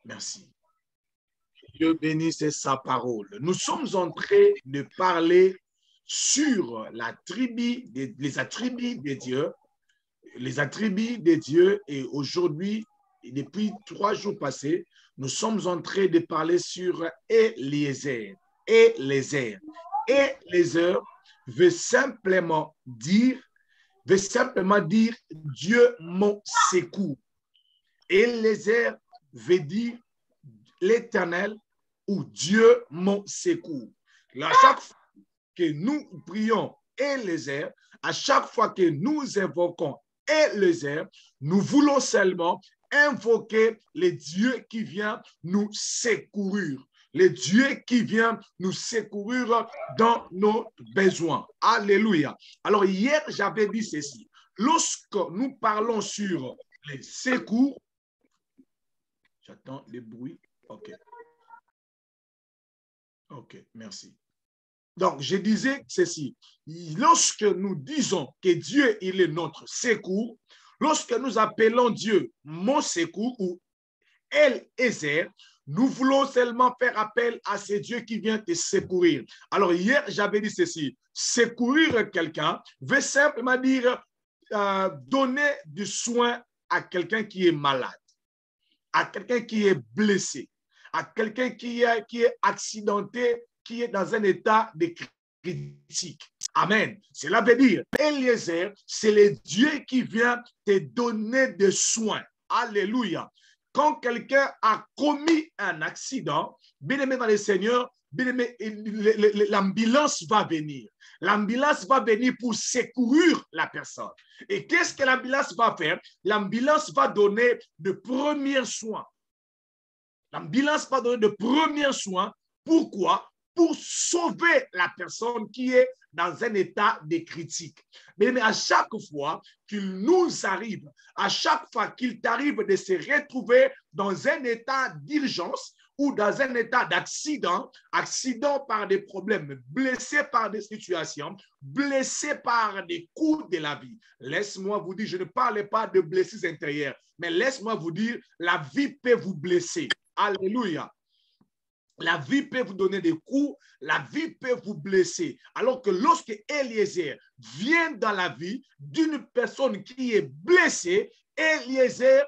Merci. Dieu bénisse sa parole. Nous sommes en train de parler sur les attributs de Dieu. Les attributs de Dieu. Et aujourd'hui, depuis 3 jours passés, nous sommes en train de parler sur Eliezer. Eliezer. Eliezer veut simplement dire Dieu mon secours. Eliezer veut dire l'Éternel ou Dieu mon secours. À chaque fois que nous prions Eliezer, à chaque fois que nous invoquons Eliezer, nous voulons seulement invoquer le Dieu qui vient nous secourir. Le Dieu qui vient nous secourir dans nos besoins. Alléluia. Alors hier, j'avais dit ceci. Lorsque nous parlons sur les secours, j'attends les bruits. OK. OK, merci. Donc, je disais ceci. Lorsque nous disons que Dieu, il est notre secours, lorsque nous appelons Dieu mon secours ou El-Ezer, nous voulons seulement faire appel à ce Dieu qui vient te secourir. Alors, hier, j'avais dit ceci. Secourir quelqu'un veut simplement dire donner du soin à quelqu'un qui est malade, à quelqu'un qui est blessé, à quelqu'un qui est accidenté, qui est dans un état de critique. Amen. Cela veut dire, Eliezer, c'est le Dieu qui vient te donner des soins. Alléluia. Quand quelqu'un a commis un accident, bien aimé dans le Seigneur, bien aimé, l'ambulance va venir. L'ambulance va venir pour secourir la personne. Et qu'est-ce que l'ambulance va faire? L'ambulance va donner de premiers soins. L'ambulance va donner de premiers soins. Pourquoi? Pour sauver la personne qui est dans un état de critique. Mais à chaque fois qu'il nous arrive, à chaque fois qu'il t'arrive de se retrouver dans un état d'urgence ou dans un état d'accident, accident par des problèmes, blessé par des situations, blessé par des coups de la vie. Laisse-moi vous dire, je ne parle pas de blessures intérieures, mais laisse-moi vous dire, la vie peut vous blesser. Alléluia. La vie peut vous donner des coups, la vie peut vous blesser. Alors que lorsque Eliezer vient dans la vie d'une personne qui est blessée, Eliezer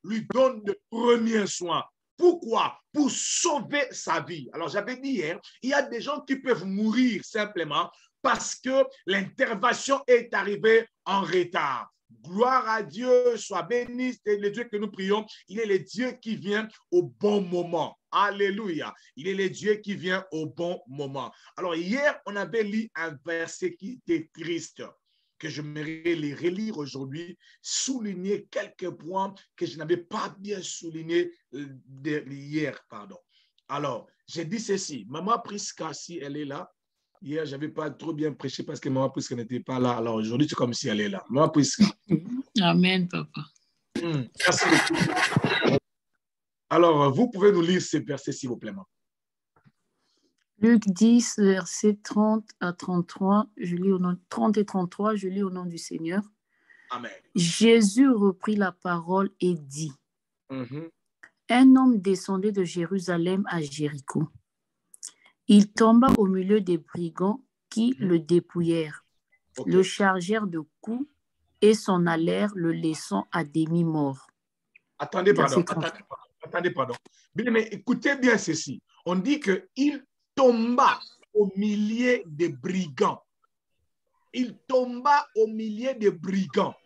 lui donne de premiers soins. Pourquoi? Pour sauver sa vie. Alors j'avais dit hier, il y a des gens qui peuvent mourir simplement parce que l'intervention est arrivée en retard. Gloire à Dieu, soit béni, c'est le Dieu que nous prions. Il est le Dieu qui vient au bon moment. Alléluia. Il est le Dieu qui vient au bon moment. Alors hier, on avait lu un verset qui était triste, que je m'aimerais les relire aujourd'hui, souligner quelques points que je n'avais pas bien soulignés hier. Pardon. Alors, j'ai dit ceci. Maman Prisca, si elle est là, hier, je n'avais pas trop bien prêché parce que Maman Prisca n'était pas là. Alors aujourd'hui, c'est comme si elle est là. Maman Prisca. Amen, papa. Merci beaucoup. Alors, vous pouvez nous lire ces versets, s'il vous plaît. Luc 10, versets 30 à 33, 30 et 33, je lis au nom du Seigneur. Amen. Jésus reprit la parole et dit, Un homme descendait de Jérusalem à Jéricho. Il tomba au milieu des brigands qui le dépouillèrent, le chargèrent de coups et s'en allèrent, le laissant à demi-mort. Attendez, pardon. Bien, mais écoutez bien ceci. On dit qu'il tomba au milieu des brigands. Il tomba au milieu des brigands.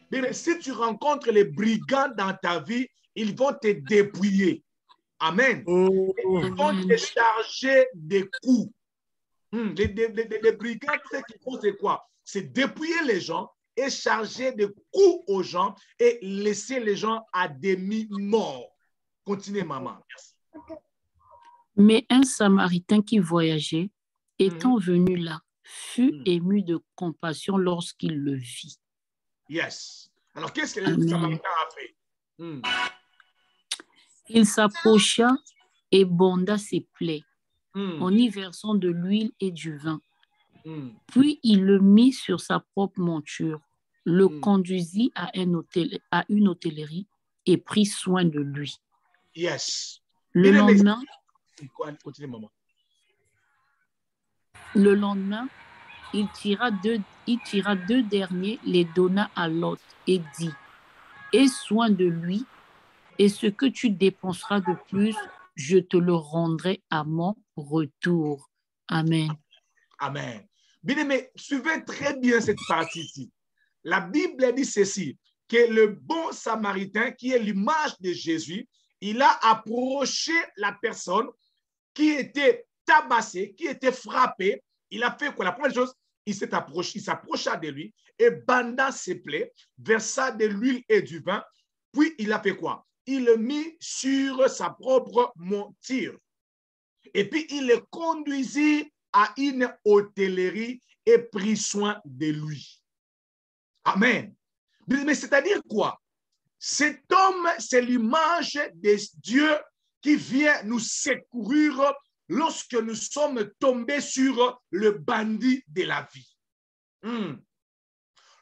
Bien, si tu rencontres les brigands dans ta vie, ils vont te dépouiller. Amen. Ils vont te charger des coups. Les brigands, ce qu'ils font, c'est quoi? C'est dépouiller les gens et charger des coups aux gens et laisser les gens à demi-mort. Continuez, maman. Merci. Mais un Samaritain qui voyageait, étant venu là, fut ému de compassion lorsqu'il le vit. Yes. Alors, qu'est-ce que le Samaritain a fait? Il s'approcha et bonda ses plaies en y versant de l'huile et du vin. Puis il le mit sur sa propre monture, le conduisit à une hôtellerie et prit soin de lui. Yes. Le lendemain, continue, maman. Le lendemain, il tira deux derniers, les donna à Lot et dit, aie soin de lui, et ce que tu dépenseras de plus, je te le rendrai à mon retour. Amen. Amen. Bien-aimé, suivez très bien cette partie-ci. La Bible dit ceci, que le bon samaritain, qui est l'image de Jésus, il a approché la personne qui était tabassée, qui était frappée. Il a fait quoi? La première chose, il s'approcha de lui et banda ses plaies, versa de l'huile et du vin. Puis il a fait quoi? Il le mit sur sa propre monture. Et puis il le conduisit à une hôtellerie et prit soin de lui. Amen. Mais c'est-à-dire quoi? Cet homme, c'est l'image de Dieu qui vient nous secourir lorsque nous sommes tombés sur le bandit de la vie.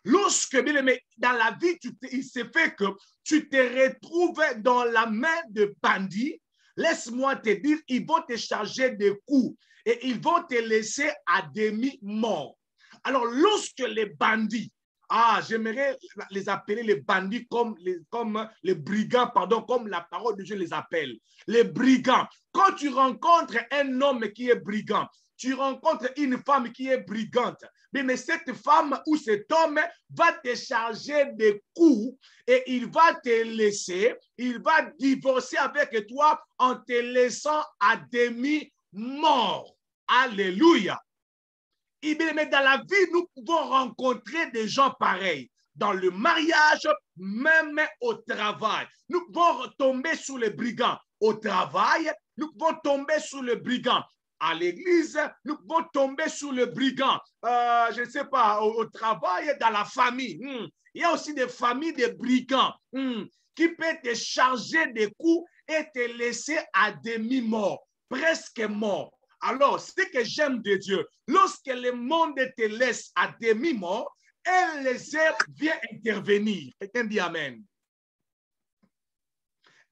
Lorsque, bien aimé, dans la vie, il se fait que tu te retrouves dans la main de bandits, laisse-moi te dire, ils vont te charger de coups et ils vont te laisser à demi-mort. Alors, lorsque les bandits, j'aimerais les appeler les bandits comme les brigands, pardon, comme la parole de Dieu les appelle. Les brigands. Quand tu rencontres un homme qui est brigand, tu rencontres une femme qui est brigante, mais cette femme ou cet homme va te charger de coups et il va te laisser, il va divorcer avec toi en te laissant à demi-mort. Alléluia. Mais dans la vie, nous pouvons rencontrer des gens pareils. Dans le mariage, même au travail. Nous pouvons tomber sous les brigands au travail. Nous pouvons tomber sous le brigand à l'église. Nous pouvons tomber sous le brigand, je ne sais pas, au travail, dans la famille. Il y a aussi des familles de brigands qui peuvent te charger des coups et te laisser à demi-mort, presque mort. Alors, ce que j'aime de Dieu, lorsque le monde te laisse à demi-mort, Eliezer vient intervenir. Quelqu'un dit Amen.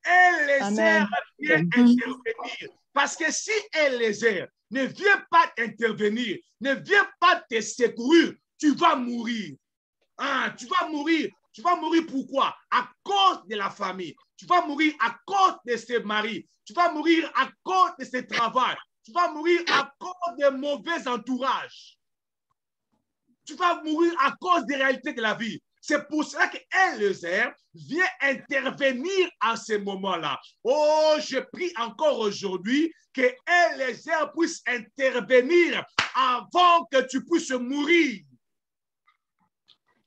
Eliezer vient intervenir. Parce que si Eliezer ne vient pas intervenir, ne vient pas te secourir, tu vas mourir. Tu vas mourir. Tu vas mourir pourquoi? À cause de la famille. Tu vas mourir à cause de ses maris. Tu vas mourir à cause de ses travaux. Tu vas mourir à cause de mauvais entourage. Tu vas mourir à cause des réalités de la vie. C'est pour cela qu'Eliezer vient intervenir à ce moment-là. Oh, je prie encore aujourd'hui que Eliezer puisse intervenir avant que tu puisses mourir.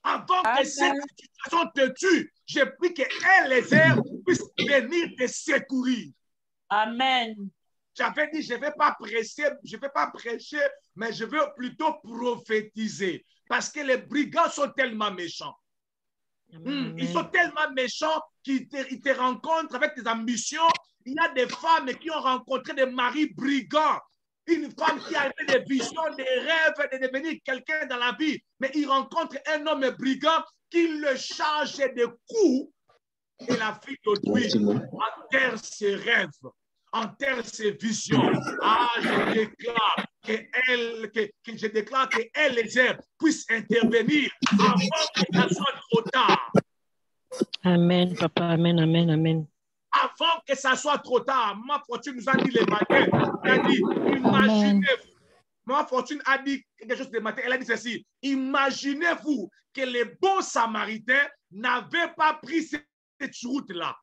Avant que cette situation te tue, je prie que Eliezer puisse venir te secourir. Amen. J'avais dit, je ne vais pas prêcher, mais je veux plutôt prophétiser. Parce que les brigands sont tellement méchants. Ils sont tellement méchants qu'ils te rencontrent avec des ambitions. Il y a des femmes qui ont rencontré des maris brigands. Une femme qui a des visions, des rêves de devenir quelqu'un dans la vie. Mais il rencontre un homme brigand qui le charge de coups. Et la fille d'autrui enterre ses rêves, enterre ses visions. Je déclare que Eliezer puisse intervenir avant que ça soit trop tard. Amen, papa, amen, amen, amen. Avant que ça soit trop tard, ma fortune nous a dit le matin, elle a dit, imaginez-vous. Ma fortune a dit quelque chose le matin, elle a dit ceci, imaginez-vous que les bons samaritains n'avaient pas pris cette route-là.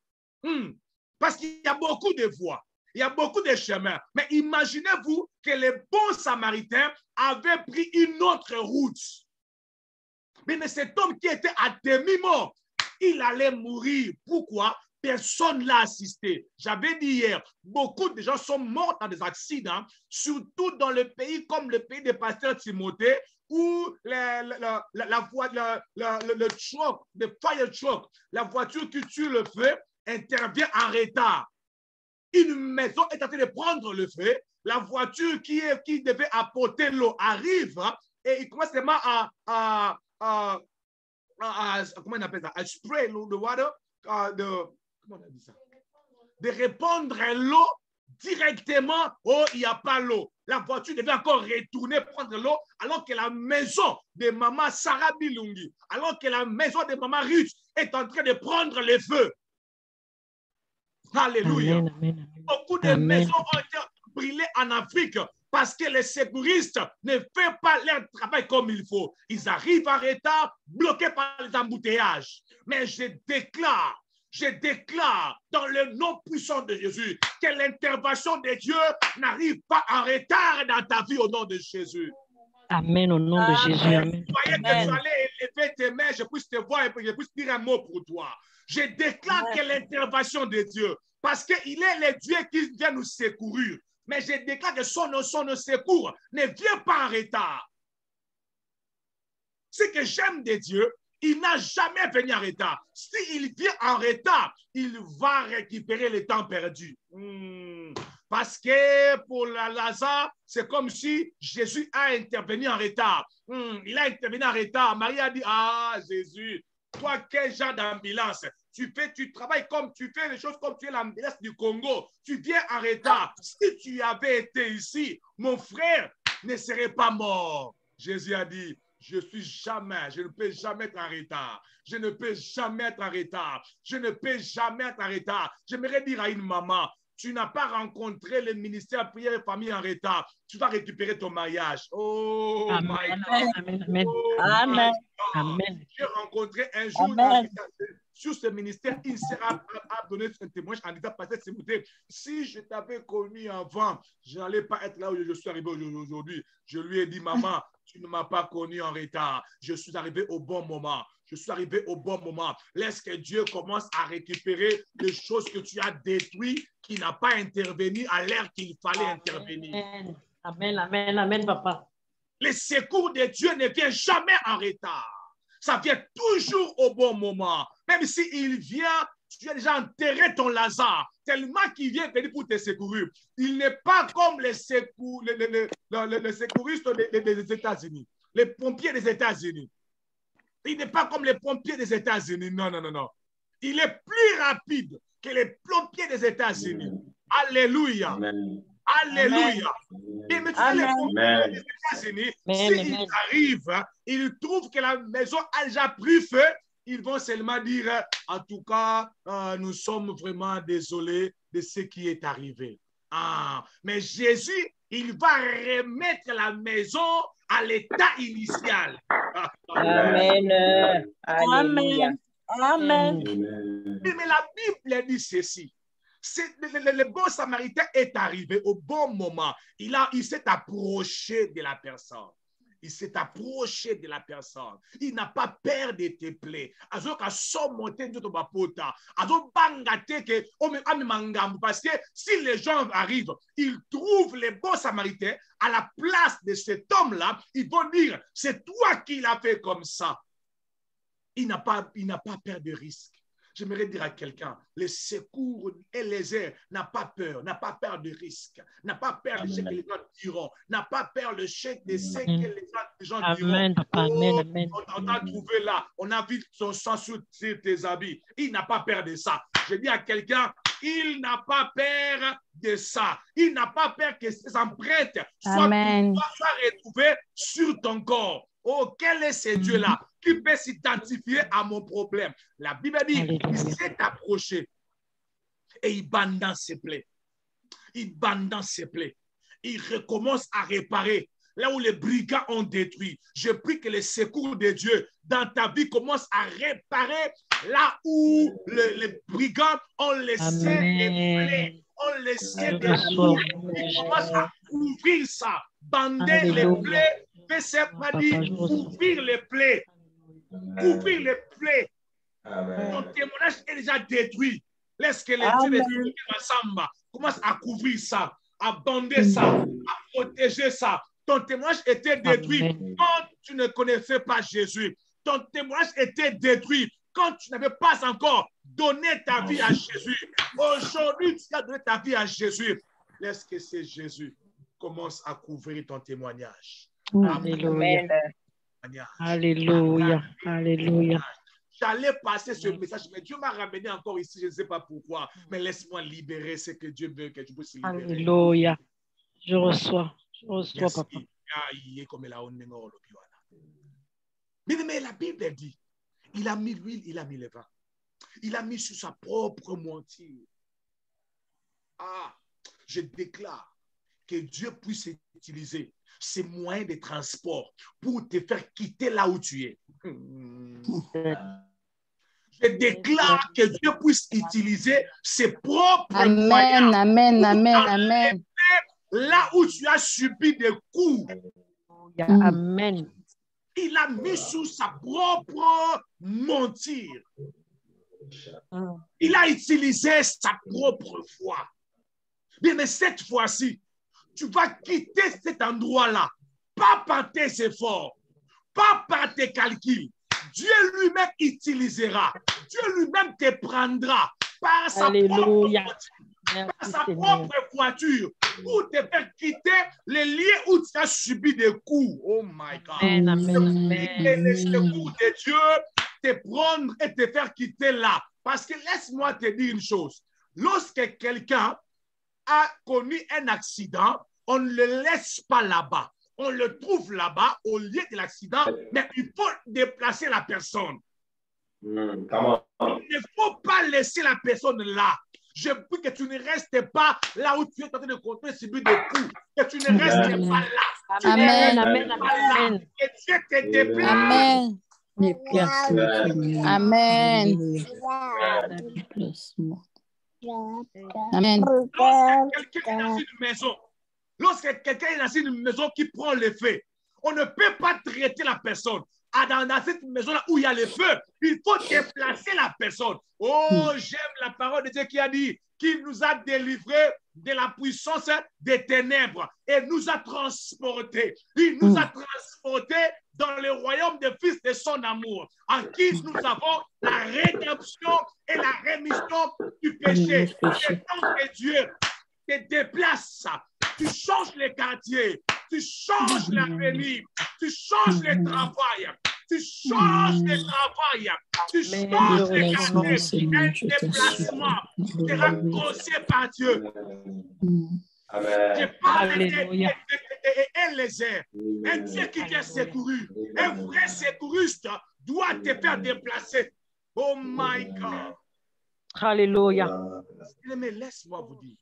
Parce qu'il y a beaucoup de voies. Il y a beaucoup de chemins. Mais imaginez-vous que les bons samaritains avaient pris une autre route. Mais cet homme qui était à demi-mort, il allait mourir. Pourquoi? Personne ne l'a assisté. J'avais dit hier, beaucoup de gens sont morts dans des accidents, surtout dans le pays comme le pays de pasteur Timothée, où le truck, le fire truck, la voiture qui tue le feu, intervient en retard. Une maison est en train de prendre le feu. La voiture qui devait apporter l'eau arrive et il commence seulement à comment on appelle ça? À spray the water. Comment on a dit ça? de répondre à l'eau directement. Oh, il n'y a pas l'eau. La voiture devait encore retourner prendre l'eau alors que la maison de maman Sarah Bilungi, alors que la maison de maman Ruth est en train de prendre le feu. Alléluia. Amen, amen, amen. Beaucoup de Amen. maisons ont été brûlées en Afrique parce que les secouristes ne font pas leur travail comme il faut. Ils arrivent en retard, bloqués par les embouteillages. Mais je déclare dans le nom puissant de Jésus que l'intervention de Dieu n'arrive pas en retard dans ta vie au nom de Jésus. Amen, au nom de Jésus. Amen. Je croyais que tu allais élever tes mains, je puisse te voir et que je puisse dire un mot pour toi. Je déclare que l'intervention de Dieu, parce qu'il est le Dieu qui vient nous secourir, mais je déclare que son secours ne vient pas en retard. Ce que j'aime de Dieu, il n'a jamais venu en retard. S'il vient en retard, il va récupérer le temps perdu. Parce que pour Lazare, c'est comme si Jésus a intervenu en retard. Il a intervenu en retard. Marie a dit, ah Jésus, toi quel genre d'ambulance? Tu travailles comme tu fais les choses comme tu es l'ambulance du Congo. Tu viens en retard. Si tu avais été ici, mon frère ne serait pas mort. Jésus a dit, je ne peux jamais être en retard. Je ne peux jamais être en retard. Je ne peux jamais être en retard. J'aimerais dire à une maman, tu n'as pas rencontré le ministère prière et famille en retard. Tu vas récupérer ton mariage. Oh, amen, my God. amen, amen. Oh, Amen. Amen. J'ai rencontré un jour sur ce ministère, il sera à donner un témoignage en disant, Pasteur Timothée, si je t'avais connu avant, je n'allais pas être là où je suis arrivé aujourd'hui. Je lui ai dit, maman, tu ne m'as pas connu en retard. Je suis arrivé au bon moment. Je suis arrivé au bon moment. Laisse que Dieu commence à récupérer les choses que tu as détruites, qui n'a pas intervenu à l'heure qu'il fallait intervenir. Amen, amen, amen, papa. Le secours de Dieu ne vient jamais en retard. Ça vient toujours au bon moment. Même s'il vient, tu as déjà enterré ton Lazare, tellement qu'il vient venir pour te secourir. Il n'est pas comme les secouristes des États-Unis, les pompiers des États-Unis. Il n'est pas comme les pompiers des États-Unis. Non, non, non, non. Il est plus rapide que les pompiers des États-Unis. Alléluia. Amen. Alléluia. Et mais tu sais, les pompiers des États-Unis, s'ils arrivent, ils trouvent que la maison a déjà pris feu, ils vont seulement dire, en tout cas, nous sommes vraiment désolés de ce qui est arrivé. Mais Jésus, il va remettre la maison à l'état initial. Amen. Amen. Amen. Mais la Bible dit ceci. Le bon samaritain est arrivé au bon moment. Il s'est approché de la personne. Il s'est approché de la personne. Il n'a pas peur de te plaies. Parce que si les gens arrivent, ils trouvent les bons samaritains à la place de cet homme-là, ils vont dire, c'est toi qui l'as fait comme ça. Il n'a pas peur de risque. J'aimerais dire à quelqu'un, les secours et les airs n'a pas peur de risque, n'a pas peur de ce que les gens diront, n'a pas peur de ce que les gens diront. On t'a trouvé là, on a vu son sang sur tes habits. Il n'a pas peur de ça. Je dis à quelqu'un, il n'a pas peur de ça. Il n'a pas peur que ses empreintes soient retrouvées sur ton corps. Oh, quel est ce Dieu-là qui peut s'identifier à mon problème? La Bible dit, il s'est approché et il bande dans ses plaies. Il bande dans ses plaies. Il recommence à réparer là où les brigands ont détruit. Je prie que le secours de Dieu dans ta vie commence à réparer là où les brigands ont laissé les plaies. On laissé des trous. Il commence à ouvrir ça, bander les plaies. Mais c'est pas dit ouvrir les plaies. Ouvrir les plaies. Ton témoignage est déjà détruit. Laisse que les dieux ensemble commencent à couvrir ça, à bander ça, à protéger ça. Ton témoignage était détruit quand tu ne connaissais pas Jésus. Ton témoignage était détruit quand tu n'avais pas encore donné ta vie à Jésus. Aujourd'hui, tu as donné ta vie à Jésus. Laisse que c'est Jésus commence à couvrir ton témoignage. Alléluia. Alléluia. Alléluia. j'allais passer ce message, mais Dieu m'a ramené encore ici, je ne sais pas pourquoi, mais laisse-moi libérer ce que Dieu veut que tu puisses libérer. Alléluia. Je reçois, papa. Mais la Bible dit, il a mis l'huile, il a mis le vin. Il a mis sur sa propre monture. Ah, je déclare que Dieu puisse utiliser ces moyens de transport pour te faire quitter là où tu es. Je déclare que Dieu puisse utiliser ses propres moyens. Amen. Là où tu as subi des coups. Amen. Il a mis sous sa propre monture. Il a utilisé sa propre foi. Bien, mais cette fois-ci, tu vas quitter cet endroit-là, pas par tes efforts, pas par tes calculs. Dieu lui-même utilisera. Dieu lui-même te prendra par sa propre voiture pour te faire quitter les lieux où tu as subi des coups. Oh my God. Et les secours de Dieu te prendre et te faire quitter là. Parce que laisse-moi te dire une chose. Lorsque quelqu'un a connu un accident, on ne le laisse pas là-bas. On le trouve là-bas au lieu de l'accident, mais il faut déplacer la personne. Il ne faut pas laisser la personne là. Je prie que tu ne restes pas là où tu es en train de continuer à subir des coups. Que tu ne restes pas là. Amen. Que Dieu te déplace. Amen. Lorsque quelqu'un est dans une maison qui prend le feu, on ne peut pas traiter la personne. Dans cette maison-là où il y a le feu, il faut déplacer la personne. Oh, j'aime la parole de Dieu qui a dit qu'il nous a délivrés de la puissance des ténèbres et nous a transportés. Il nous a transportés dans le royaume des fils de son amour, en qui nous avons la rédemption et la rémission du péché. C'est donc que Dieu te déplace. Tu changes les quartiers, tu changes l'avenir, tu changes le travail, tu changes le travail, tu changes les quartiers. Un déplacement sera causé par Dieu. Je parle d'Élézer, un Dieu qui t'a secouru, un vrai secouriste doit te faire déplacer. Oh my God. Alléluia. Mais laisse-moi vous dire.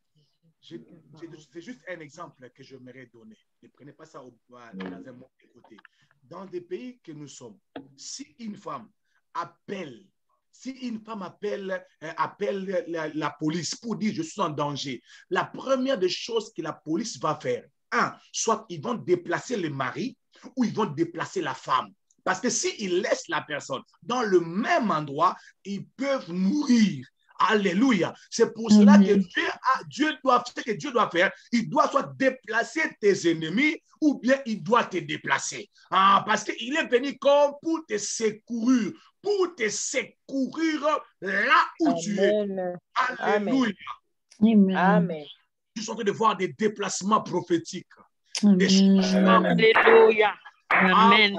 C'est juste un exemple que j'aimerais donner. Ne prenez pas ça dans un monde de côté. Dans des pays que nous sommes, si une femme appelle la police pour dire je suis en danger, la première des choses que la police va faire, soit ils vont déplacer le mari ou ils vont déplacer la femme. Parce que s'ils laissent la personne dans le même endroit, ils peuvent mourir. Alléluia. C'est pour cela que Dieu doit faire, il doit soit déplacer tes ennemis ou bien il doit te déplacer. Parce qu'il est venu comme pour te secourir, là où tu es. Alléluia. Amen. Je suis en train de voir des déplacements prophétiques. Alléluia. Amen.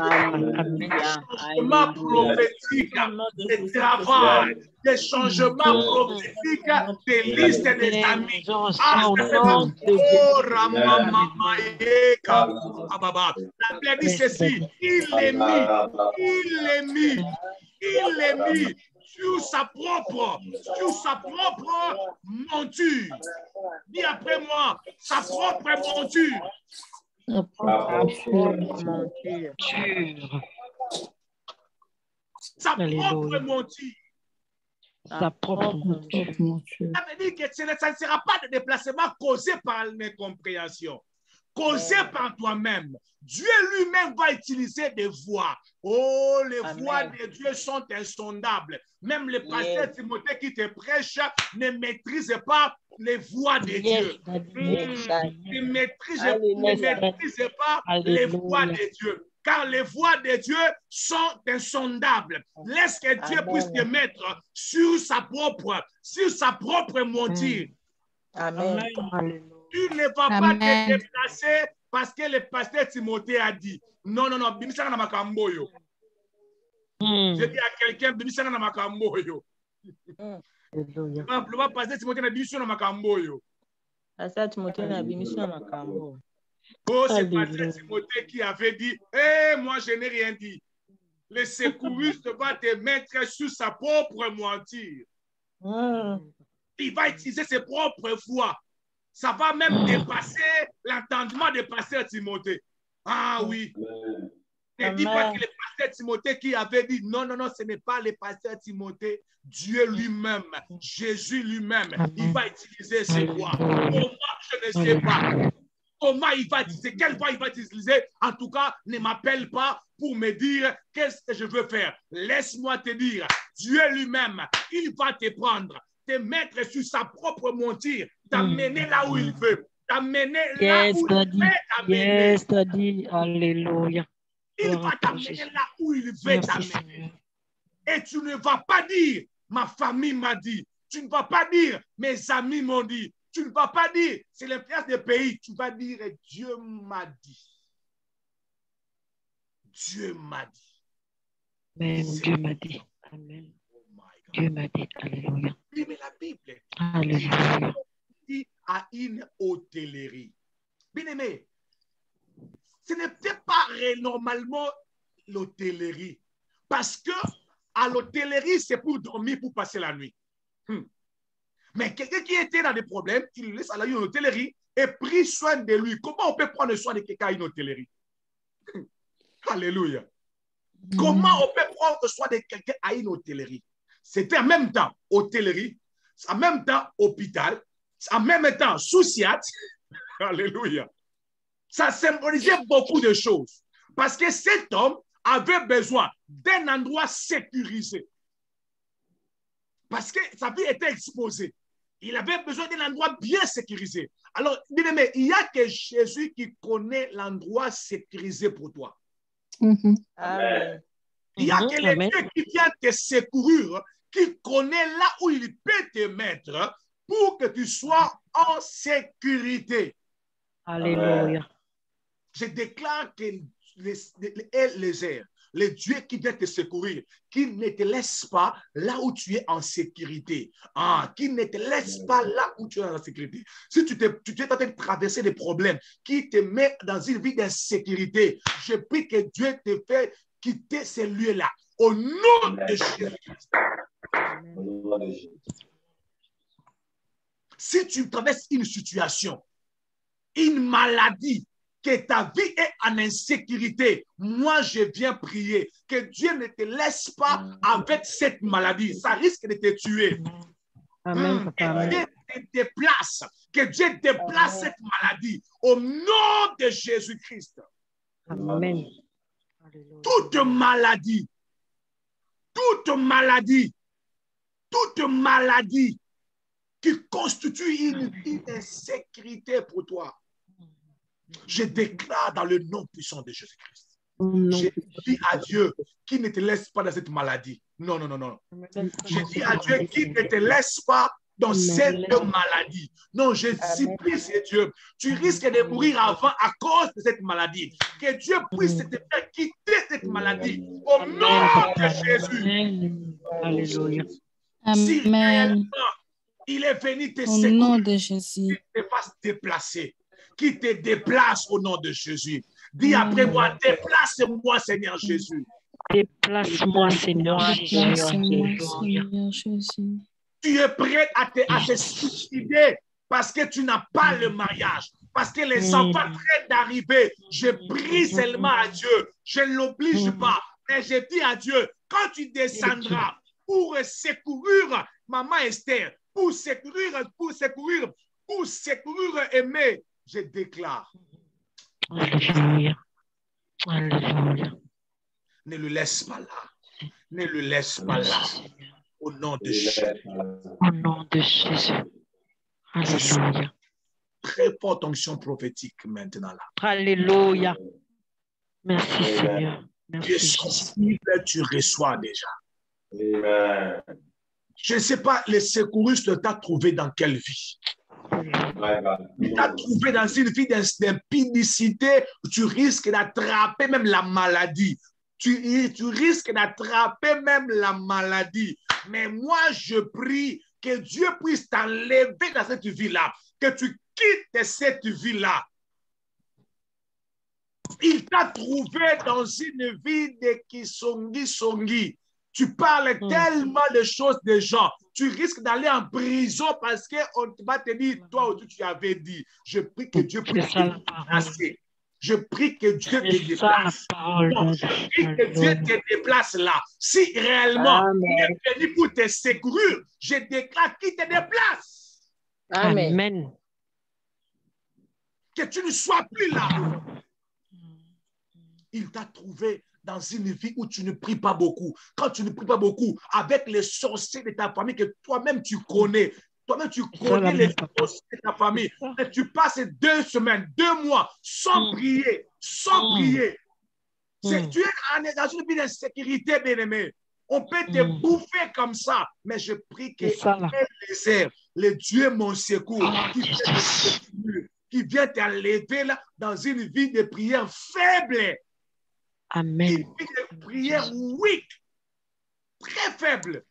Des changements prophétiques de travail, des changements prophétiques des listes des amis. La Bible dit ceci, il est mis sur sa propre monture. Dis après moi, sa propre monture. Sa propre monture. Sa propre monture. Ça veut dire que ça ne sera pas de déplacement causé par l'incompréhension, causé par toi-même. Dieu lui-même va utiliser des voix. Oh, les voix de Dieu sont insondables. Même le pasteur Timothée qui te prêche ne maîtrise pas les voix de Dieu. Ne maîtrise pas les voix de Dieu. Car les voix de Dieu sont insondables. Laisse que Dieu puisse te mettre sur sa propre monture. Amen. Tu ne vas pas te déplacer parce que le pasteur Timothée a dit. Non. Je dis à quelqu'un, Bimisana na makambo yo. Le va passer Timothée na bimisio na makambo yo. Asa Timothée na bimisio na makambo. Oh, c'est pasteur Timothée qui avait dit, moi je n'ai rien dit. Le secouriste va te mettre sur sa propre mentir. Il va utiliser ses propres voix. Ça va même dépasser l'entendement de pasteur Timothée. Ah oui. Ne dis pas que le pasteur Timothée qui avait dit non, ce n'est pas le pasteur Timothée. Dieu lui-même, Jésus lui-même, il va utiliser ses voix. Comment, je ne sais pas. Comment il va utiliser, quelle voix il va utiliser. En tout cas, ne m'appelle pas pour me dire qu'est-ce que je veux faire. Laisse-moi te dire, Dieu lui-même, il va te prendre, te mettre sur sa propre monture, t'amener là où il veut, t'amener là où il veut t'amener. Yes, Daddy. Alléluia. Il va t'amener là où il veut t'amener. Et tu ne vas pas dire, ma famille m'a dit. Tu ne vas pas dire, mes amis m'ont dit. Tu ne vas pas dire, c'est l'influence des pays. Tu vas dire, Dieu m'a dit. Dieu m'a dit. Amen. Dieu m'a dit. Amen. Dieu m'a dit. Alléluia. Oui, mais la Bible Alléluia. dit à une hôtellerie. Bien aimé, ce n'est peut-être pas normalement l'hôtellerie. Parce que à l'hôtellerie, c'est pour dormir, pour passer la nuit. Mais quelqu'un qui était dans des problèmes, il laisse aller à une hôtellerie et prit soin de lui. Comment on peut prendre soin de quelqu'un à une hôtellerie? Alléluia. Comment on peut prendre soin de quelqu'un à une hôtellerie? C'était en même temps hôtellerie, en même temps hôpital, en même temps sous-siat. Alléluia. Ça symbolisait beaucoup de choses. Parce que cet homme avait besoin d'un endroit sécurisé. Parce que sa vie était exposée. Il avait besoin d'un endroit bien sécurisé. Alors, bien aimé, il n'y a que Jésus qui connaît l'endroit sécurisé pour toi. Amen. Il n'y a que le Dieu qui vient te secourir, qui connaît là où il peut te mettre pour que tu sois en sécurité. Alléluia. Je déclare que les airs, le Dieu qui vient te secourir, qui ne te laisse pas là où tu es en sécurité. Qui ne te laisse pas là où tu es en sécurité. Si tu es en train de traverser des problèmes, qui te met dans une vie d'insécurité, je prie que Dieu te fait quitter ces lieux-là. Au nom de Jésus-Christ. Si tu traverses une situation, une maladie, que ta vie est en insécurité, moi je viens prier que Dieu ne te laisse pas avec cette maladie. Ça risque de te tuer. Amen. Que Dieu te déplace, que Dieu déplace cette maladie au nom de Jésus-Christ. Amen. Toute maladie qui constitue une insécurité pour toi, je déclare dans le nom puissant de Jésus-Christ. Je dis à Dieu qui ne te laisse pas dans cette maladie. Non. Je dis à Dieu qui ne te laisse pas dans cette maladie. Non, je supplie, c'est Dieu. Tu risques de mourir avant à cause de cette maladie. Que Dieu puisse te faire quitter cette maladie. Au nom de Jésus. Alléluia. Si réellement il est venu te secourir, au nom de Jésus, qu'il te fasse déplacer, qui te déplace au nom de Jésus. Dis après moi, déplace-moi, Seigneur Jésus. Déplace-moi, Seigneur Jésus. Tu es prêt à te suicider parce que tu n'as pas le mariage, parce que les enfants train d'arriver. Je prie seulement à Dieu. Je ne l'oblige pas. Mais je dis à Dieu, quand tu descendras pour secourir Maman Esther, pour secourir Aimé, je déclare. Alléluia. Alléluia. Ne le laisse pas là. Ne le laisse pas là. Au nom de Jésus. Au nom de Jésus. Alléluia. Très forte onction prophétique maintenant là. Alléluia. Merci Seigneur. Merci. Tu es sensible, tu reçois déjà. Je ne sais pas, le secouriste t'a trouvé dans quelle vie? Il t'a trouvé dans une vie d'impudicité où tu risques d'attraper même la maladie. tu risques d'attraper même la maladie. Mais moi, je prie que Dieu puisse t'enlever dans cette vie-là, que tu quittes cette vie-là. Il t'a trouvé dans une vie de kisongi-songi. Tu parles tellement de choses des gens. Tu risques d'aller en prison parce qu'on va te dire, toi aussi tu avais dit. Je prie que Dieu puisse te déplacer. Je prie que Dieu te déplace. Non, je prie que Dieu te déplace là. Si réellement il est venu pour te secourir, je déclare qu'il te déplace. Amen. Que tu ne sois plus là. Il t'a trouvé dans une vie où tu ne pries pas beaucoup. Quand tu ne pries pas beaucoup, avec les sorciers de ta famille que toi-même tu connais, les sorciers de ta famille, et tu passes 2 semaines, 2 mois sans prier, sans prier. Tu es dans une vie d'insécurité, bien-aimé. On peut te bouffer comme ça, mais je prie que le Dieu mon secours, qui vient t'enlever là dans une vie de prière faible. Amen. Une vie de prière weak, très faible,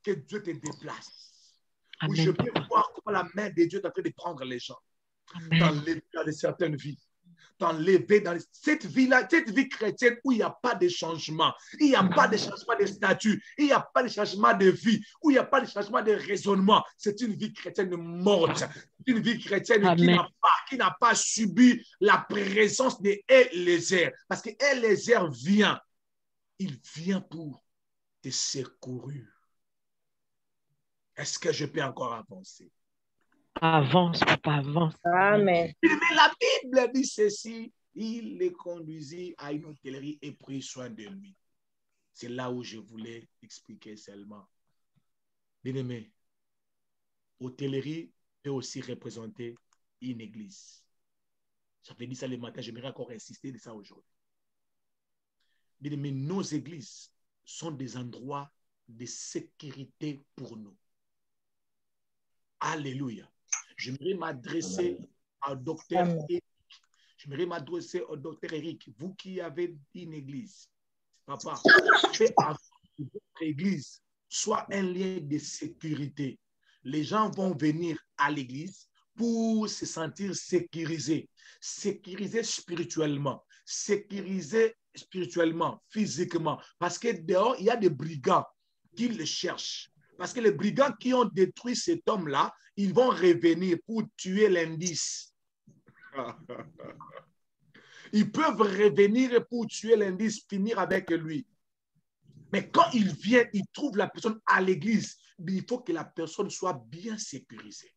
que Dieu te déplace. Amen. Où je peux voir comment la main de Dieu est en train de prendre les gens. Amen. Dans certaines vies. T'enlever dans cette vie-là, cette vie chrétienne où il n'y a pas de changement, il n'y a pas de changement de statut, il n'y a pas de changement de vie, où il n'y a pas de changement de raisonnement. C'est une vie chrétienne morte, une vie chrétienne qui n'a pas subi la présence de Eliezer. Parce que Eliezer vient, il vient pour te secourir. Est-ce que je peux encore avancer? Avance, papa, avance. Amen. Mais la Bible dit ceci, il les conduisit à une hôtellerie et prit soin de lui. C'est là où je voulais expliquer seulement. Bien-aimé, hôtellerie peut aussi représenter une église. J'avais dit ça le matin, j'aimerais encore insister de ça aujourd'hui. Bien-aimé, nos églises sont des endroits de sécurité pour nous. Alléluia. J'aimerais m'adresser au docteur Eric. J'aimerais m'adresser au docteur Eric. Vous qui avez une église, papa, faites en sorte que votre église soit un lien de sécurité. Les gens vont venir à l'église pour se sentir sécurisés. Sécurisés spirituellement. Sécurisés spirituellement, physiquement. Parce que dehors, il y a des brigands qui le cherchent. Parce que les brigands qui ont détruit cet homme-là, ils vont revenir pour tuer l'indice. Ils peuvent revenir pour tuer l'indice, finir avec lui. Mais quand ils viennent, ils trouvent la personne à l'église. Il faut que la personne soit bien sécurisée.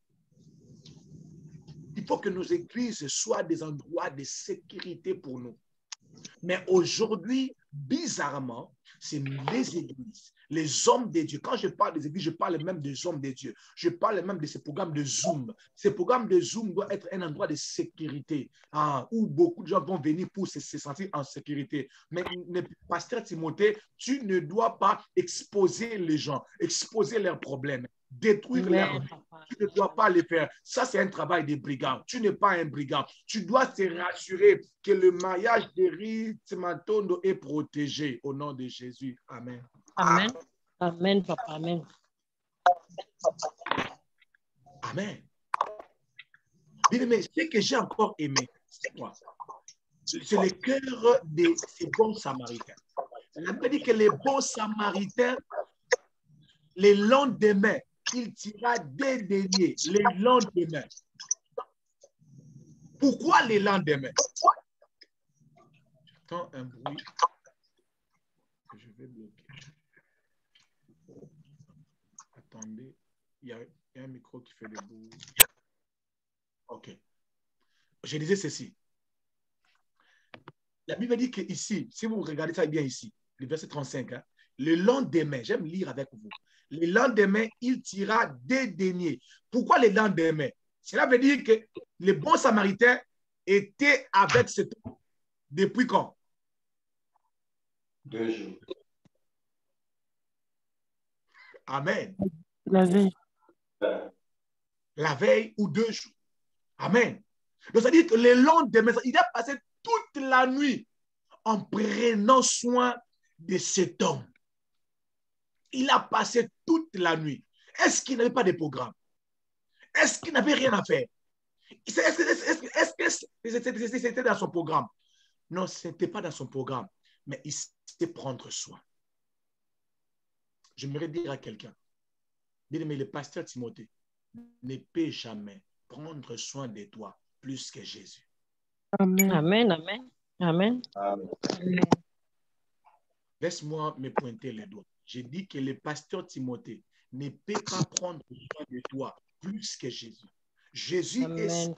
Il faut que nos églises soient des endroits de sécurité pour nous. Mais aujourd'hui, bizarrement, c'est les églises, les hommes de Dieu. Quand je parle des églises, je parle même des hommes de Dieu. Je parle même de ces programmes de Zoom. Ces programmes de Zoom doivent être un endroit de sécurité où beaucoup de gens vont venir pour se sentir en sécurité. Mais pasteur Timothée, tu ne dois pas exposer les gens, exposer leurs problèmes, détruire leurs vies. Tu ne dois pas les faire. Ça, c'est un travail de brigand. Tu n'es pas un brigand. Tu dois te rassurer que le mariage d'Eric Matondo est protégé au nom de Jésus. Amen. Amen. Amen, papa. Amen. Amen. Mais ce que j'ai encore aimé, c'est quoi? C'est le cœur de ces bons samaritains. On peut dire que les bons samaritains, le lendemain, il tira des deniers. Le lendemain. Pourquoi le lendemain? J'entends un bruit que je vais bloquer. Attendez, il y a un micro qui fait des bruits. OK. Je disais ceci. La Bible dit qu'ici, si vous regardez ça bien ici, le verset 35, hein, le lendemain, j'aime lire avec vous, le lendemain, il tira des deniers. Pourquoi le lendemain? Cela veut dire que les bons samaritains étaient avec cet homme depuis quand? 2 jours. Amen. La veille. La veille ou 2 jours. Amen. Donc, ça veut dire que le lendemain, il a passé toute la nuit en prenant soin de cet homme. Il a passé toute la nuit. Est-ce qu'il n'avait pas de programme? Est-ce qu'il n'avait rien à faire? Est-ce que c'était dans son programme? Non, ce n'était pas dans son programme, mais il sait prendre soin. J'aimerais dire à quelqu'un, mais le pasteur Timothée ne peut jamais prendre soin de toi plus que Jésus. Amen. Amen. Amen. Amen. Amen. Laisse-moi me pointer les doigts. J'ai dit que le pasteur Timothée ne peut pas prendre soin de toi plus que Jésus. Jésus est celui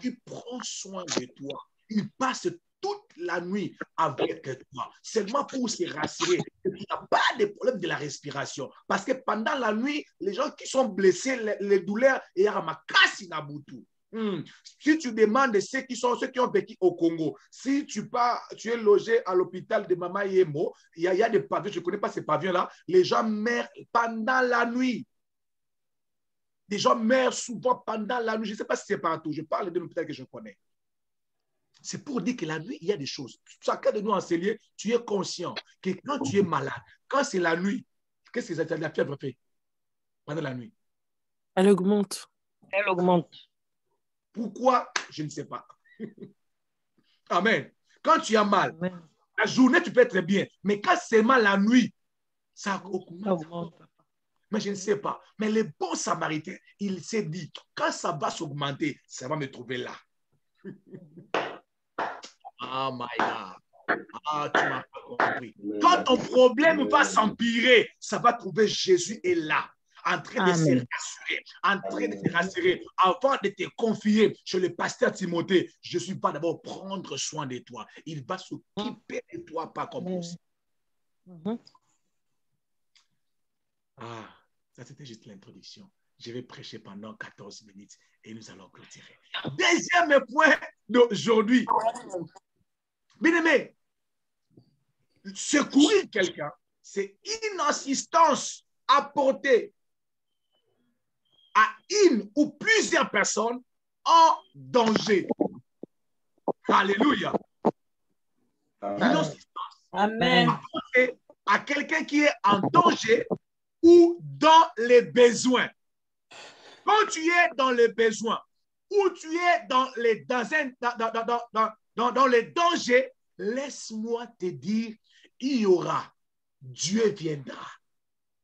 qui prend soin de toi. Il passe toute la nuit avec toi, seulement pour se rassurer que tu n'as pas de problème de la respiration. Parce que pendant la nuit, les gens qui sont blessés, les douleurs, il y a ma casse inabutu. Si tu demandes ceux qui ont vécu au Congo, si tu es logé à l'hôpital de Mama Yemo, il y a des pavillons, je ne connais pas ces pavillons-là, les gens meurent pendant la nuit. Les gens meurent souvent pendant la nuit. Je ne sais pas si c'est partout, je parle de l'hôpital que je connais. C'est pour dire que la nuit, il y a des choses. Chacun de nous enseignants, tu es conscient que quand tu es malade, quand c'est la nuit, qu'est-ce que la fièvre fait pendant la nuit? Elle augmente. Elle augmente. Pourquoi? Je ne sais pas. Amen. Quand tu as mal, Amen. la journée, tu peux être bien. Mais quand c'est mal la nuit, ça augmente. Mais je ne sais pas. Mais le bon samaritain, il s'est dit, quand ça va s'augmenter, ça va me trouver là. Oh my God. Ah, tu m'as pas compris. Quand ton problème va s'empirer, ça va trouver Jésus est là, en train de se rassurer, en train de te rassurer. Avant de te confier chez le pasteur Timothée, je suis pas d'abord prendre soin de toi. Il va s'occuper de toi, pas comme possible. Ah, ça c'était juste l'introduction. Je vais prêcher pendant 14 minutes et nous allons clôturer. Deuxième point d'aujourd'hui. Bien-aimé, secourir quelqu'un, c'est une assistance apportée à une ou plusieurs personnes en danger. Alléluia. Une assistance apportée à quelqu'un qui est en danger ou dans les besoins. Quand tu es dans les besoins ou tu es dans les dangers, laisse-moi te dire, il y aura, Dieu viendra.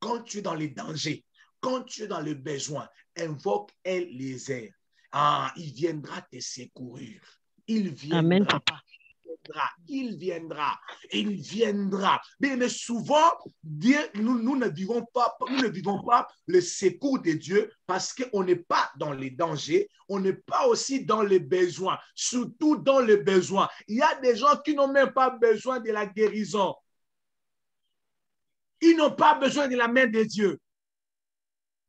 Quand tu es dans les dangers, quand tu es dans le besoin, invoque Eliezer. Ah, il viendra te secourir. Il viendra. Amen, papa. Il viendra. Il viendra. Mais souvent, nous ne vivons pas le secours de Dieu parce qu'on n'est pas dans les dangers, on n'est pas aussi dans les besoins, surtout dans les besoins. Il y a des gens qui n'ont même pas besoin de la guérison. Ils n'ont pas besoin de la main de Dieu.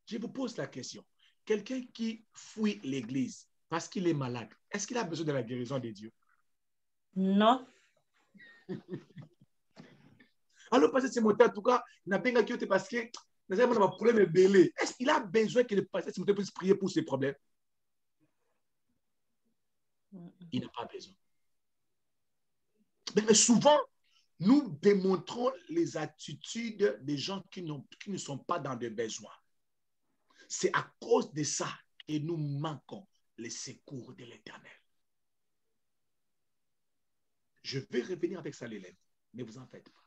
Je vous pose la question. Quelqu'un qui fuit l'église parce qu'il est malade, est-ce qu'il a besoin de la guérison de Dieu? Non. Alors, parce que Timothée, en tout cas, il n'a pas de parce que nous avons un problème belé. Est-ce qu'il a besoin que le pasteur Timothée puisse prier pour ses problèmes? Il n'a pas besoin. Mais souvent, nous démontrons les attitudes des gens qui ne sont pas dans des besoins. C'est à cause de ça que nous manquons les secours de l'Éternel. Je vais revenir avec ça, l'élève. Ne vous en faites pas.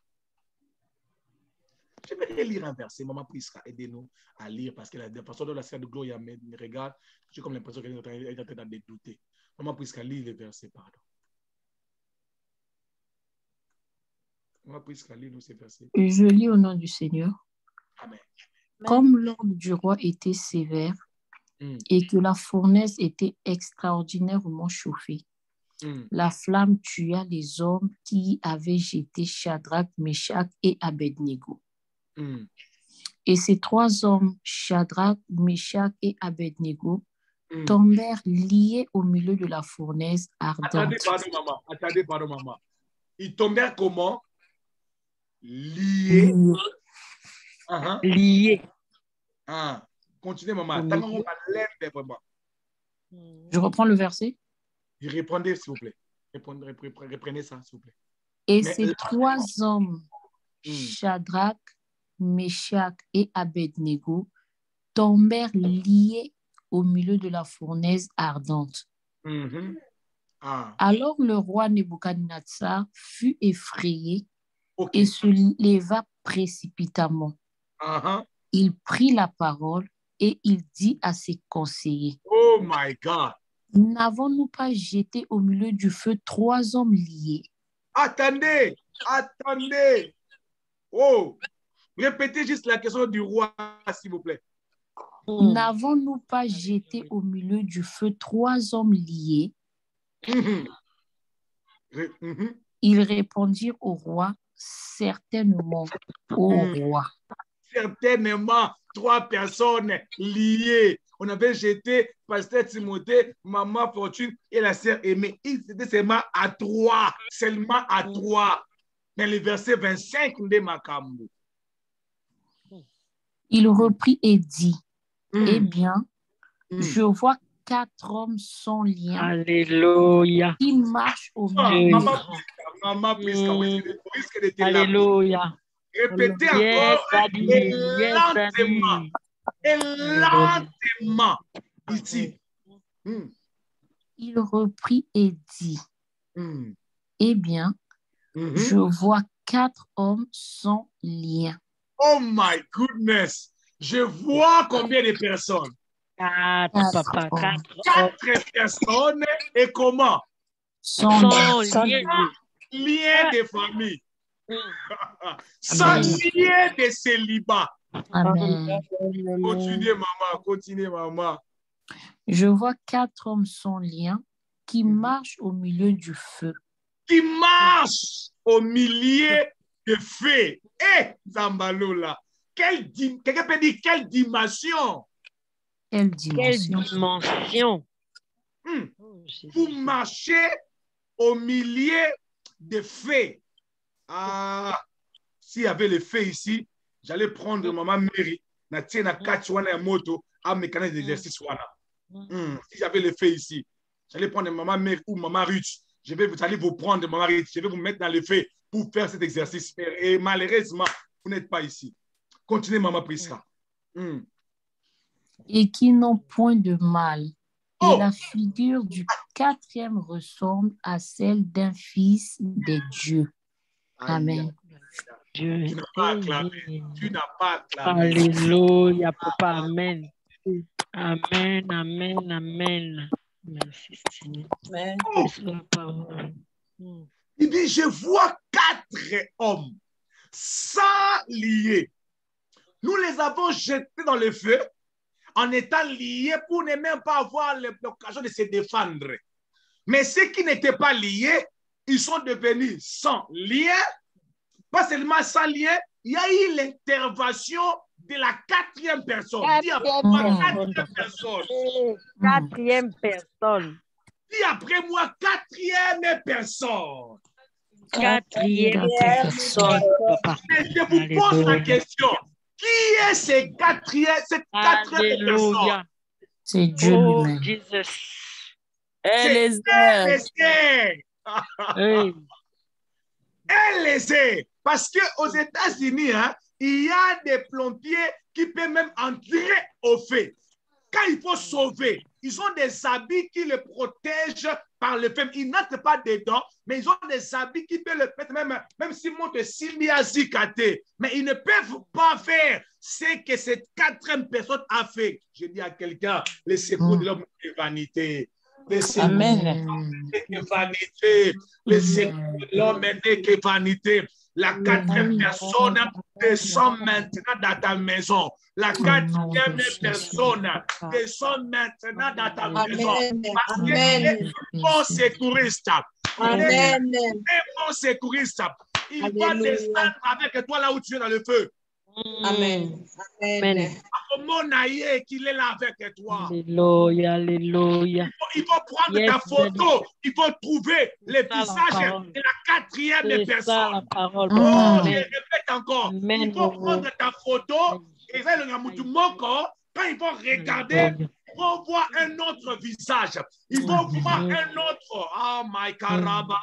Je vais lire un verset. Maman Prisca, aidez-nous à lire parce que la personne de la salle de gloire me regarde. J'ai comme l'impression qu'elle est en train de douter. Maman Prisca, lis le verset, pardon. Maman Prisca, lis-nous ces versets. Je lis au nom du Seigneur. Amen. Comme l'ordre du roi était sévère et que la fournaise était extraordinairement chauffée, la flamme tua les hommes qui avaient jeté Shadrach, Meshach et Abednego. Et ces trois hommes, Shadrach, Meshach et Abednego, tombèrent liés au milieu de la fournaise ardente. Attendez, pardon, maman. Ils tombèrent comment? Liés. Liés. Continuez, maman. Je reprends le verset. Répondez, s'il vous plaît. Reprenez ça, s'il vous plaît. Et ces trois hommes, Shadrach, Meshach et Abednego, tombèrent liés au milieu de la fournaise ardente. Alors le roi Nebuchadnezzar fut effrayé et se leva précipitamment. Il prit la parole et il dit à ses conseillers, Oh my God! N'avons-nous pas jeté au milieu du feu trois hommes liés? Attendez! Oh! Répétez juste la question du roi, s'il vous plaît. N'avons-nous pas jeté au milieu du feu trois hommes liés? Ils répondirent au roi, certainement, au roi. Certainement, trois personnes liées. On avait jeté Pasteur Timothée, Maman Fortune et la sœur Aimée. Ils étaient seulement à trois. Dans le verset 25 de Makambo. Il reprit et dit, eh bien, je vois quatre hommes sans lien. Alléluia. Qui marchent au milieu. Maman, Alléluia. Répétez encore et lentement. Ici. Il reprit et dit, eh bien, je vois quatre hommes sans lien. Oh my goodness! Je vois combien de personnes? Quatre personnes et comment? Sans lien de famille. Sans lien de célibat. Amen. Continuez, maman. Je vois quatre hommes sans lien qui marchent au milieu du feu. Qui marchent au milieu du feu. Zambalola. Quelqu'un peut dire quelle dimension? Quelle dimension? Vous marchez au milieu des feux. S'il y avait le feu ici, j'allais prendre maman Mary, na tiena katsuana moto, à mécanique d'exercice wana. Si j'avais le feu ici, j'allais prendre maman Mary ou maman Ruth. J'allais vous prendre maman Ruth, je vais vous mettre dans le feu pour faire cet exercice. Et malheureusement, vous n'êtes pas ici. Continuez, maman Priska. Et qui n'ont point de mal. Et la figure du quatrième ressemble à celle d'un fils de Dieu. Amen. Dieu. Tu n'as pas acclamé. Alléluia, papa. Amen. Amen. Merci, Seigneur. Il dit, je vois quatre hommes sans lier. Nous les avons jetés dans le feu en étant liés pour ne même pas avoir l'occasion de se défendre. Mais ceux qui n'étaient pas liés, ils sont devenus sans lien. Pas seulement sans lien, il y a eu l'intervention de la quatrième personne. Quatrième personne. Dis après moi, quatrième personne. Quatrième personne, papa. Mais je vous pose la question. Qui est cette quatrième personne? C'est Dieu lui-même. Élisée. Parce qu'aux États-Unis, il y a des plombiers qui peuvent même entrer au feu. Quand il faut sauver, ils ont des habits qui les protègent par le feu. Ils n'entrent pas dedans, mais ils ont des habits qui peuvent le mettre, même s'ils montent Simbiazikate. Mais ils ne peuvent pas faire ce que cette quatrième personne a fait. Je dis à quelqu'un, le secours de l'homme est vanité. Le secours de l'homme est vanité. Le secours de l'homme n'est que vanité. La quatrième personne descend maintenant dans ta maison. La quatrième personne descend maintenant dans ta maison. Parce qu'il est un bon secouriste. Il est un bon secouriste. Il va descendre avec toi là où tu es dans le feu. Amen. Qu'il est là avec toi. Alléluia. Il faut prendre ta photo. Il faut trouver le visage de la quatrième personne. Je répète encore. Il faut prendre ta photo. Et quand il faut regarder, vont voir un autre visage. Ils vont voir un autre. Oh my carababa.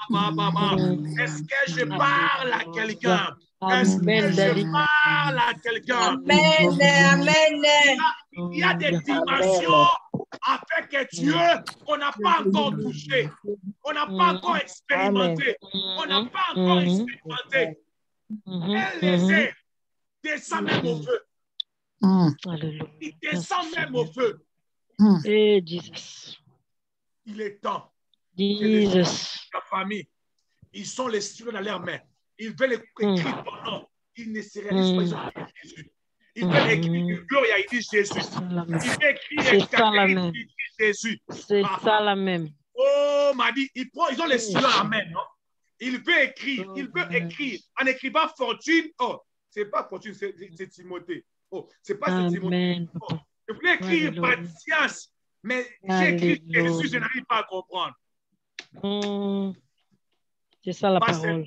Est-ce que je parle à quelqu'un? Est-ce que je parle à quelqu'un? Amen. Amen. Il y a des dimensions avec Dieu qu'on n'a pas encore touché, qu'on n'a pas encore expérimenté, qu'on n'a pas encore expérimenté. Elle les est, descend même au feu. Il descend même au feu. Et Jesus. Il est temps. Jesus. La famille, ils sont les stylos dans leurs mains. Ils veulent écrire ton nom. Ils ne se réalisent pas, ils ont écrit Jésus. Ils veulent écrire Gloria, il dit Jésus. Ils veulent écrire Catherine, il dit Jésus. C'est ça la même. Oh, m'a dit, ils ont les stylos à la main, non? Il veut écrire, En écrivant fortune, oh, c'est pas fortune, c'est Timothée. Oh, c'est pas Timothée. Oh, je voulais écrire patience, mais j'ai écrit Jésus, je n'arrive pas à comprendre. C'est ça la parole.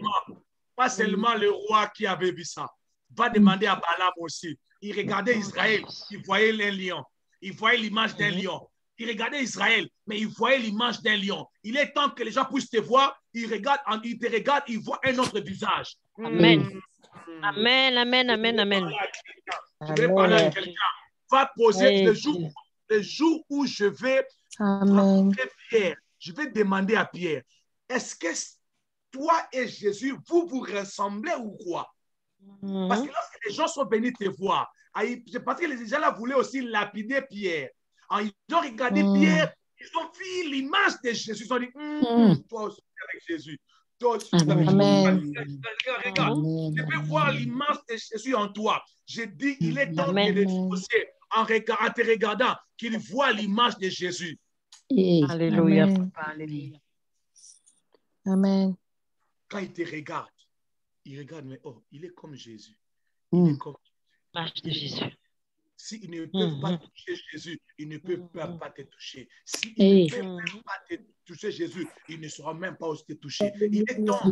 Pas seulement le roi qui avait vu ça. Va demander à Balaam aussi. Il regardait Israël, il voyait un lion. Il voyait l'image d'un lion. Il regardait Israël, mais il voyait l'image d'un lion. Il est temps que les gens puissent te voir. Ils te regardent, ils voient un autre visage. Amen. Amen, amen, amen, amen. Je voudrais parler à quelqu'un. Va poser le jour où je vais rencontrer Pierre. Je vais demander à Pierre, est-ce que toi et Jésus, vous vous ressemblez ou quoi? Parce que lorsque les gens sont venus te voir, c'est parce que les gens là voulaient aussi lapider Pierre. Ils ont regardé Pierre, ils ont vu l'image de Jésus. Ils ont dit, toi aussi avec Jésus. Toi aussi avec Jésus. Regarde, je peux voir l'image de Jésus en toi. Je dis, il est temps de l'exposer en te regardant, qu'il voit l'image de Jésus. Alléluia. Alléluia. Amen. Quand il te regarde, mais oh, il est comme Jésus. Il est comme l'image de Jésus. S'ils ne peuvent pas toucher Jésus, ils ne peuvent pas te toucher. S'ils ne peuvent pas te toucher Jésus, ils ne sauront même pas où te toucher. Il est temps,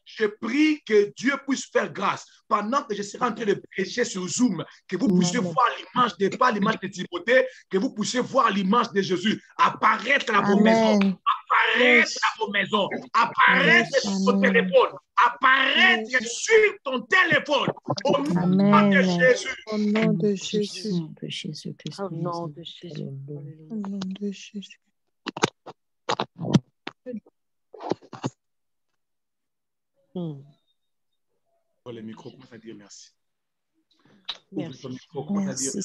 je prie que Dieu puisse faire grâce. Pendant que je serai en train de prêcher sur Zoom, que vous puissiez voir l'image, pas l'image de Timothée, que vous puissiez voir l'image de Jésus apparaître à vos maisons, apparaître à vos maisons, apparaître sur ton téléphone, apparaître sur ton téléphone. Au nom de Jésus. Au nom de Jésus. Au nom de Jésus. Au nom de Jésus. Au nom de Jésus. Le micro, commence à dire merci. Merci. Ouvre ton micro, commence à dire merci.